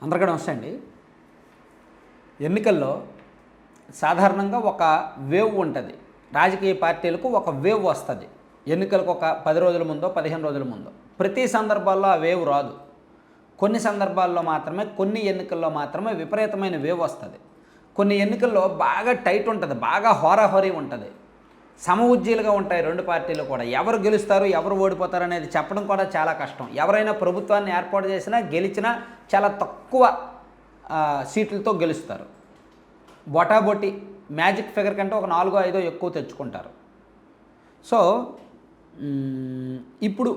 అందరికీ నమస్తే అండి. ఎన్నికల్లో సాధారణంగా ఒక వేవ్ ఉంటుంది. రాజకీయ పార్టీలకు ఒక వేవ్ వస్తుంది. ఎన్నికలకు ఒక 10 రోజుల ముందో 15 రోజుల ముందో. ప్రతి సందర్భాల్లో ఆ వేవ్ రాదు. కొన్ని సందర్భాల్లో మాత్రమే, కొన్ని ఎన్నికల్లో మాత్రమే విపరీతమైన వేవ్ వస్తుంది. కొన్ని ఎన్నికల్లో బాగా టైట్ ఉంటుంది, బాగా హోరాహోరీ ఉంటుంది, సమఉజ్జీలుగా ఉంటాయి రెండు పార్టీలు కూడా. ఎవరు గెలుస్తారు, ఎవరు ఓడిపోతారు అనేది చెప్పడం కూడా చాలా కష్టం. ఎవరైనా ప్రభుత్వాన్ని ఏర్పాటు చేసినా, గెలిచినా చాలా తక్కువ సీట్లతో గెలుస్తారు. బొటాబొటి మ్యాజిక్ ఫిగర్ కంటే ఒక 4-5 ఎక్కువ తెచ్చుకుంటారు. సో ఇప్పుడు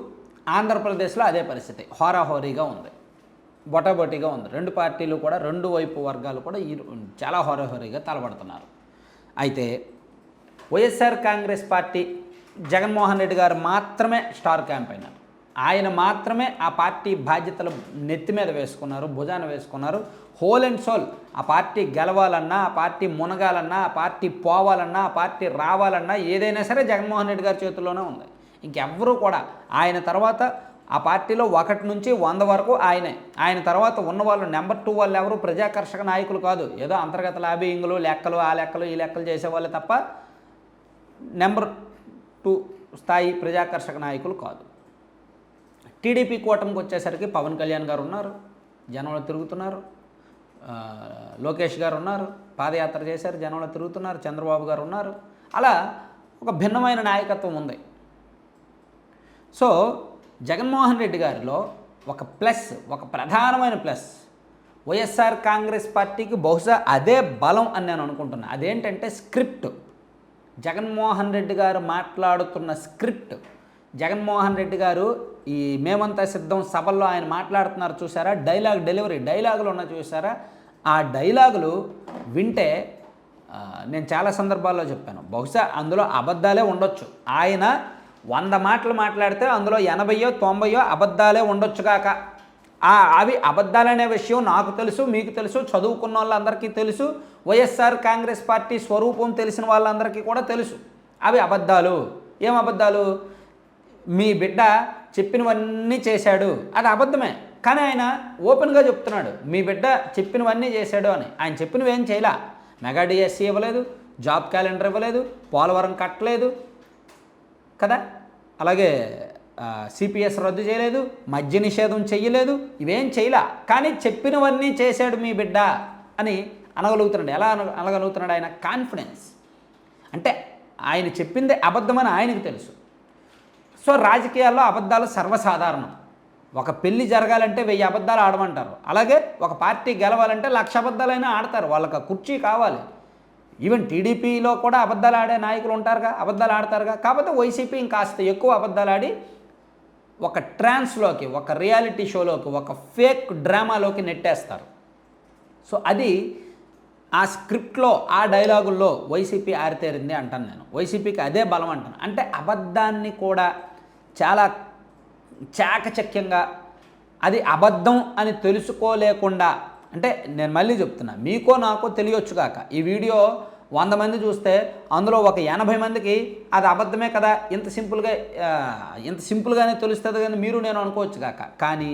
ఆంధ్రప్రదేశ్లో అదే పరిస్థితి హోరాహోరీగా ఉంది, బొటాబొటిగా ఉంది. రెండు పార్టీలు కూడా, రెండు వైపు వర్గాలు కూడా చాలా హోరాహోరీగా తలబడుతున్నారు. అయితే వైఎస్ఆర్ కాంగ్రెస్ పార్టీ జగన్మోహన్ రెడ్డి గారు మాత్రమే స్టార్ క్యాంపెయినర్. ఆయన మాత్రమే ఆ పార్టీ బాధ్యతలు నెత్తి మీద వేసుకున్నారు, భుజాన వేసుకున్నారు. హోల్ అండ్ సోల్ ఆ పార్టీ గెలవాలన్నా, ఆ పార్టీ మునగాలన్నా, ఆ పార్టీ పోవాలన్నా, ఆ పార్టీ రావాలన్నా ఏదైనా సరే జగన్మోహన్ రెడ్డి గారి చేతుల్లోనే ఉంది. ఇంకెవ్వరూ కూడా ఆయన తర్వాత ఆ పార్టీలో 1 నుంచి 100 వరకు ఆయనే. ఆయన తర్వాత ఉన్నవాళ్ళు నెంబర్ 2 వాళ్ళు ఎవరు ప్రజాకర్షక నాయకులు కాదు. ఏదో అంతర్గత లాబింగ్లు, లెక్కలు, ఆ లెక్కలు ఈ లెక్కలు చేసేవాళ్ళు తప్ప నెంబర్ 2 స్థాయి ప్రజాకర్షక నాయకులు కాదు. టీడీపీ కూటమికి వచ్చేసరికి పవన్ కళ్యాణ్ గారు ఉన్నారు, జనంలో తిరుగుతున్నారు. లోకేష్ గారు ఉన్నారు, పాదయాత్ర చేశారు, జనంలో తిరుగుతున్నారు. చంద్రబాబు గారు ఉన్నారు. అలా ఒక భిన్నమైన నాయకత్వం ఉంది. సో జగన్మోహన్ రెడ్డి గారిలో ఒక ప్లస్, ఒక ప్రధానమైన ప్లస్ వైఎస్ఆర్ కాంగ్రెస్ పార్టీకి బహుశా అదే బలం అని నేను అనుకుంటున్నాను. అదేంటంటే స్క్రిప్ట్. జగన్మోహన్ రెడ్డి గారు మాట్లాడుతున్న స్క్రిప్ట్. జగన్మోహన్ రెడ్డి గారు ఈ మేమంతా సిద్ధం సభల్లో ఆయన మాట్లాడుతున్నారు చూసారా, డైలాగ్ డెలివరీ, డైలాగులు ఉన్న చూసారా, ఆ డైలాగులు వింటే నేను చాలా సందర్భాల్లో చెప్పాను, బహుశా అందులో అబద్ధాలే ఉండొచ్చు. ఆయన 100 మాటలు మాట్లాడితే అందులో 80-90 అబద్ధాలే ఉండొచ్చుగాక. అవి అబద్ధాలనే విషయం నాకు తెలుసు, మీకు తెలుసు, చదువుకున్న వాళ్ళందరికీ తెలుసు, వైఎస్ఆర్ కాంగ్రెస్ పార్టీ స్వరూపం తెలిసిన వాళ్ళందరికీ కూడా తెలుసు. అవి అబద్ధాలు. ఏం అబద్ధాలు? మీ బిడ్డ చెప్పినవన్నీ చేశాడు, అది అబద్ధమే. కానీ ఆయన ఓపెన్గా చెప్తున్నాడు, మీ బిడ్డ చెప్పినవన్నీ చేశాడు అని. ఆయన చెప్పినవి ఏం చేయలే. మెగా డిఎస్సీ ఇవ్వలేదు, జాబ్ క్యాలెండర్ ఇవ్వలేదు, పోలవరం కట్టలేదు కదా, అలాగే సిపిఎస్ రద్దు చేయలేదు, మద్య నిషేధం చెయ్యలేదు, ఇవేం చేయలే. కానీ చెప్పినవన్నీ చేశాడు మీ బిడ్డ అని అనగలుగుతున్నాడు. ఎలా అనగలుగుతున్నాడు? ఆయన కాన్ఫిడెన్స్. అంటే ఆయన చెప్పింది అబద్ధమని ఆయనకు తెలుసు. సో రాజకీయాల్లో అబద్ధాలు సర్వసాధారణం. ఒక పెళ్లి జరగాలంటే 1000 అబద్ధాలు ఆడమంటారు. అలాగే ఒక పార్టీ గెలవాలంటే 1,00,000 అబద్ధాలైనా ఆడతారు. వాళ్ళకి కుర్చీ కావాలి. ఈవెన్ టీడీపీలో కూడా అబద్ధాలు ఆడే నాయకులు ఉంటారుగా, అబద్ధాలు ఆడతారుగా. కాకపోతే వైసీపీ ఇంకాస్త ఎక్కువ అబద్ధాలు ఆడి ఒక ట్రాన్స్లోకి, ఒక రియాలిటీ షోలోకి, ఒక ఫేక్ డ్రామాలోకి నెట్టేస్తారు. సో అది ఆ స్క్రిప్ట్లో, ఆ డైలాగుల్లో వైసీపీ ఆరితేరింది అంటాను నేను. వైసీపీకి అదే బలం అంటాను. అంటే అబద్ధాన్ని కూడా చాలా చాకచక్యంగా, అది అబద్ధం అని తెలుసుకోలేకుండా, అంటే నేను మళ్ళీ చెప్తున్నా, మీకో నాకో తెలియొచ్చుగాక. ఈ వీడియో 100 మంది చూస్తే అందులో ఒక 80 మందికి అది అబద్ధమే కదా, ఇంత సింపుల్గానే తెలుస్తుంది కానీ మీరు నేను అనుకోవచ్చు కాక. కానీ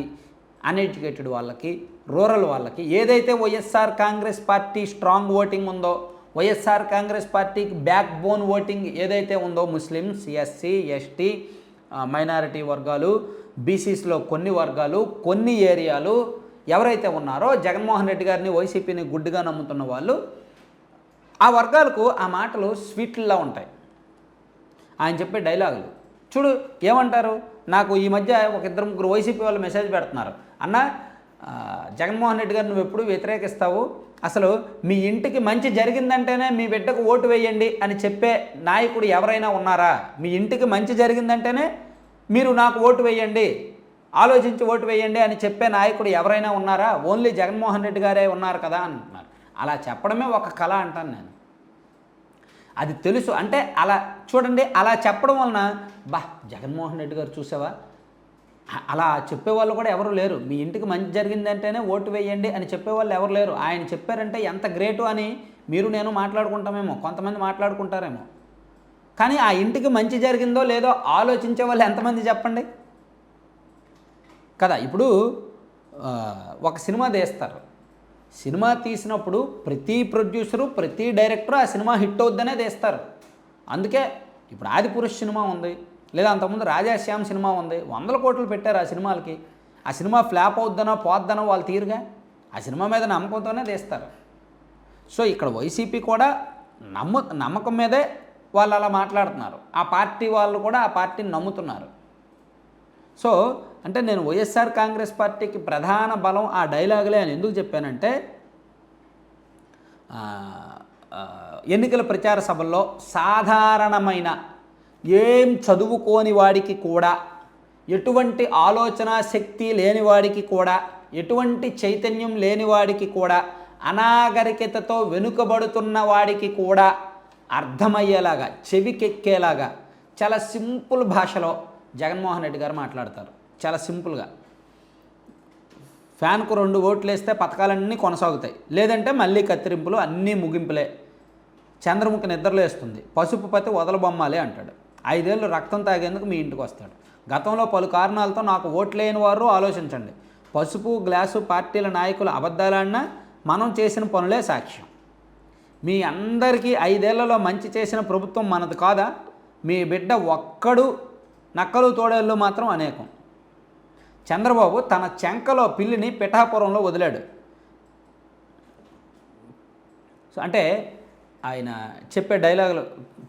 అన్ఎడ్యుకేటెడ్ వాళ్ళకి, రూరల్ వాళ్ళకి, ఏదైతే YSR Congress party strong voting ఉందో, వైఎస్ఆర్ కాంగ్రెస్ పార్టీకి బ్యాక్ బోన్ ఓటింగ్ ఏదైతే ఉందో, ముస్లిమ్స్, ఎస్సీ, ఎస్టీ, మైనారిటీ వర్గాలు, బీసీస్లో కొన్ని వర్గాలు, కొన్ని ఏరియాలు ఎవరైతే ఉన్నారో జగన్మోహన్ రెడ్డి గారిని, వైసీపీని గుడ్డిగా నమ్ముతున్న వాళ్ళు, ఆ వర్గాలకు ఆ మాటలు స్వీట్లా ఉంటాయి. ఆయన చెప్పే డైలాగులు చూడు ఏమంటారు. నాకు ఈ మధ్య ఒక 2-3 వైసీపీ వాళ్ళు మెసేజ్ పెడుతున్నారు, అన్న జగన్మోహన్ రెడ్డి గారు నువ్వు ఎప్పుడు వ్యతిరేకిస్తావు, అసలు మీ ఇంటికి మంచి జరిగిందంటేనే మీ బిడ్డకు ఓటు వేయండి అని చెప్పే నాయకుడు ఎవరైనా ఉన్నారా? మీ ఇంటికి మంచి జరిగిందంటేనే మీరు నాకు ఓటు వేయండి, ఆలోచించి ఓటు వేయండి అని చెప్పే నాయకుడు ఎవరైనా ఉన్నారా? ఓన్లీ జగన్మోహన్ రెడ్డి గారే ఉన్నారు కదా అంటున్నారు. అలా చెప్పడమే ఒక కళ అంటాను నేను. అది తెలుసు. అంటే అలా చూడండి, అలా చెప్పడం వలన జగన్మోహన్ రెడ్డి గారు చూసావా, అలా చెప్పేవాళ్ళు కూడా ఎవరు లేరు. మీ ఇంటికి మంచి జరిగిందంటేనే ఓటు వేయండి అని చెప్పేవాళ్ళు ఎవరు లేరు. ఆయన చెప్పారంటే ఎంత గ్రేటు అని మీరు నేను మాట్లాడుకుంటామేమో, కొంతమంది మాట్లాడుకుంటారేమో. కానీ ఆ ఇంటికి మంచి జరిగిందో లేదో ఆలోచించే వాళ్ళు ఎంతమంది చెప్పండి కదా. ఇప్పుడు ఒక సినిమా తీస్తారు. సినిమా తీసినప్పుడు ప్రతి ప్రొడ్యూసరు ప్రతి డైరెక్టరు ఆ సినిమా హిట్ అవుద్దనే తీస్తారు. అందుకే ఇప్పుడు ఆదిపురుష్ సినిమా ఉంది, లేదా అంతకుముందు రాజాశ్యామ్ సినిమా ఉంది, 100 కోట్లు పెట్టారు ఆ సినిమాలకి. ఆ సినిమా ఫ్లాప్ అవుద్దనో పోద్దనో వాళ్ళు తీరుగా ఆ సినిమా మీద నమ్మకంతోనే తీస్తారు. సో ఇక్కడ వైసీపీ కూడా నమ్మకం మీదే వాళ్ళు అలా మాట్లాడుతున్నారు. ఆ పార్టీ వాళ్ళు కూడా ఆ పార్టీని నమ్ముతున్నారు. సో అంటే నేను వైఎస్ఆర్ కాంగ్రెస్ పార్టీకి ప్రధాన బలం ఆ డైలాగులే అని ఎందుకు చెప్పానంటే, ఎన్నికల ప్రచార సభల్లో సాధారణమైన ఏం చదువుకోని వాడికి కూడా, ఎటువంటి ఆలోచన శక్తి లేనివాడికి కూడా, ఎటువంటి చైతన్యం లేనివాడికి కూడా, అనాగరికతతో వెనుకబడుతున్న వాడికి కూడా అర్థమయ్యేలాగా, చెవికెక్కేలాగా చాలా సింపుల్ భాషలో జగన్మోహన్ రెడ్డి గారు మాట్లాడతారు. చాలా సింపుల్గా, ఫ్యాన్కు 2 ఓట్లు వేస్తే పథకాలన్నీ కొనసాగుతాయి, లేదంటే మళ్ళీ కత్తిరింపులు, అన్నీ ముగింపులే, చంద్రముఖి నిద్రలేస్తుంది, పసుపు పతి వదలబొమ్మాలే అంటాడు. 5 ఏళ్ళు రక్తం తాగేందుకు మీ ఇంటికి వస్తాడు. గతంలో పలు కారణాలతో నాకు ఓట్లేని వారు ఆలోచించండి. పసుపు గ్లాసు పార్టీల నాయకులు అబద్ధాలన్నా మనం చేసిన పనులే సాక్ష్యం. మీ అందరికీ 5 ఏళ్లలో మంచి చేసిన ప్రభుత్వం మనది కాదా? మీ బిడ్డ ఒక్కడు నక్కలు తోడేళ్ళు మాత్రం అనేకం. చంద్రబాబు తన చెంకలో పిల్లిని పిఠాపురంలో వదిలాడు. సో అంటే ఆయన చెప్పే డైలాగులు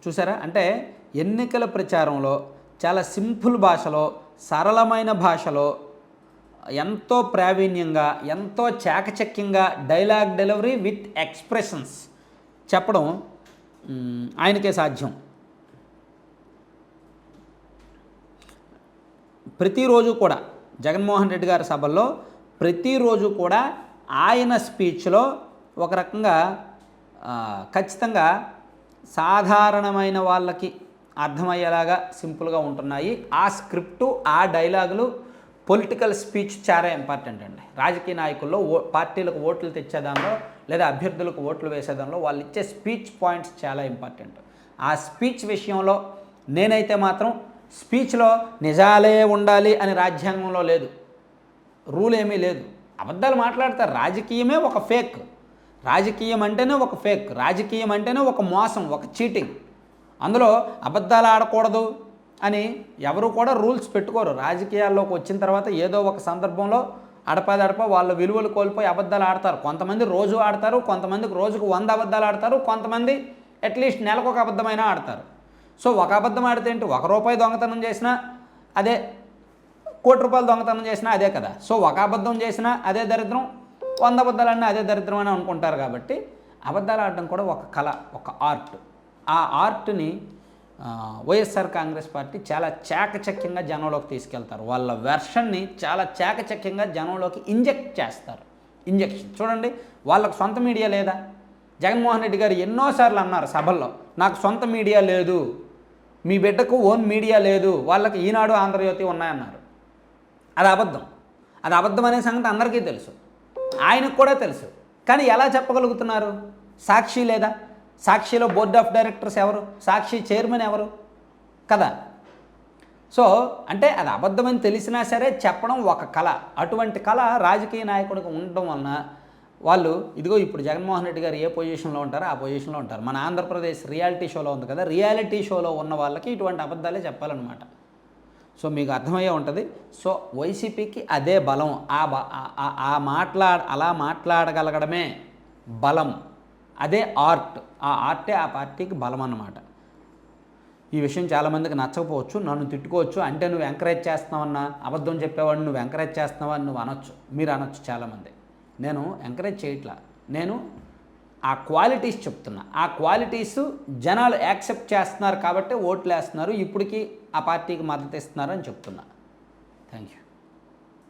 చూసారా? అంటే ఎన్నికల ప్రచారంలో చాలా సింపుల్ భాషలో, సరళమైన భాషలో, ఎంతో ప్రావీణ్యంగా, ఎంతో చాకచక్యంగా డైలాగ్ డెలివరీ విత్ ఎక్స్ప్రెషన్స్ చెప్పడం ఆయనకే సాధ్యం. ప్రతిరోజు కూడా జగన్మోహన్ రెడ్డి గారి సభల్లో ప్రతిరోజు కూడా ఆయన స్పీచ్లో ఒక రకంగా ఖచ్చితంగా సాధారణమైన వాళ్ళకి అర్థమయ్యేలాగా సింపుల్గా ఉంటున్నాయి. ఆ స్క్రిప్టు, ఆ డైలాగులు పొలిటికల్ స్పీచ్ చాలా ఇంపార్టెంట్ అండి. రాజకీయ నాయకుల్లో పార్టీలకు ఓట్లు తెచ్చేదానిలో, లేదా అభ్యర్థులకు ఓట్లు వేసేదానిలో వాళ్ళు ఇచ్చే స్పీచ్ పాయింట్స్ చాలా ఇంపార్టెంట్. ఆ స్పీచ్ విషయంలో నేనైతే మాత్రం స్పీచ్లో నిజాలే ఉండాలి అని రాజ్యాంగంలో లేదు, రూల్ ఏమీ లేదు. అబద్ధాలు మాట్లాడతారు. రాజకీయమే ఒక ఫేక్, రాజకీయం అంటేనే ఒక ఫేక్, రాజకీయం అంటేనే ఒక మోసం, ఒక చీటింగ్. అందులో అబద్ధాలు ఆడకూడదు అని ఎవరు కూడా రూల్స్ పెట్టుకోరు. రాజకీయాల్లోకి వచ్చిన తర్వాత ఏదో ఒక సందర్భంలో అడపదడప వాళ్ళ విలువలు కోల్పోయి అబద్ధాలు ఆడతారు. కొంతమంది రోజు ఆడతారు, కొంతమందికి రోజుకు 100 అబద్ధాలు ఆడతారు, కొంతమంది అట్లీస్ట్ నెలకు ఒక అబద్ధమైనా ఆడతారు. సో ఒక అబద్ధం ఆడితే ఏంటి? ₹1 దొంగతనం చేసినా అదే, ₹1,00,00,000 దొంగతనం చేసినా అదే కదా. సో ఒక అబద్ధం చేసినా అదే దరిద్రం, 100 అబద్ధాలన్నా అదే దరిద్రం అని అనుకుంటారు. కాబట్టి అబద్ధాలు ఆడడం కూడా ఒక కళ, ఒక ఆర్ట్. ఆ ఆర్ట్ని వైఎస్ఆర్ కాంగ్రెస్ పార్టీ చాలా చాకచక్యంగా జనంలోకి తీసుకెళ్తారు. వాళ్ళ వెర్షన్ని చాలా చాకచక్యంగా జనంలోకి ఇంజెక్ట్ చేస్తారు. ఇంజెక్షన్ చూడండి. వాళ్ళకు సొంత మీడియా లేదా? జగన్మోహన్ రెడ్డి గారు ఎన్నోసార్లు అన్నారు సభల్లో, నాకు సొంత మీడియా లేదు, మీ బిడ్డకు ఓన్ మీడియా లేదు, వాళ్ళకి ఈనాడు, ఆంధ్రజ్యోతి ఉన్నాయన్నారు. అది అబద్ధం. అది అబద్ధం అనే సంగతి అందరికీ తెలుసు, ఆయనకు కూడా తెలుసు. కానీ ఎలా చెప్పగలుగుతున్నారు? సాక్షి లేదా? సాక్షిలో బోర్డ్ ఆఫ్ డైరెక్టర్స్ ఎవరు? సాక్షి చైర్మన్ ఎవరు? కదా. సో అంటే అది అబద్ధమని తెలిసినా సరే చెప్పడం ఒక కళ. అటువంటి కళ రాజకీయ నాయకుడికి ఉండడం వలన వాళ్ళు ఇదిగో ఇప్పుడు జగన్మోహన్ రెడ్డి గారు ఏ పొజిషన్లో ఉంటారో ఆ పొజిషన్లో ఉంటారు. మన ఆంధ్రప్రదేశ్ రియాలిటీ షోలో ఉంది కదా, రియాలిటీ షోలో ఉన్న వాళ్ళకి ఇటువంటి అబద్ధాలే చెప్పాలన్నమాట. సో మీకు అర్థమయ్యే ఉంటుంది. సో వైసీపీకి అదే బలం. అలా మాట్లాడగలగడమే బలం, అదే ఆర్ట్. ఆ ఆర్టే ఆ పార్టీకి బలం అన్నమాట. ఈ విషయం చాలామందికి నచ్చకపోవచ్చు, నన్ను తిట్టుకోవచ్చు. అంటే నువ్వు ఎంకరేజ్ చేస్తున్నావన్నా, అబద్ధం చెప్పేవాడిని నువ్వు ఎంకరేజ్ చేస్తున్నావని నువ్వు అనొచ్చు, మీరు అనొచ్చు చాలామంది. నేను ఎంకరేజ్ చేయట్లా, నేను ఆ క్వాలిటీస్ చెప్తున్నా. ఆ క్వాలిటీస్ జనాలు యాక్సెప్ట్ చేస్తున్నారు కాబట్టి ఓట్లు వేస్తున్నారు, ఇప్పటికీ ఆ పార్టీకి మద్దతు ఇస్తున్నారు అని చెప్తున్నా. Thank you.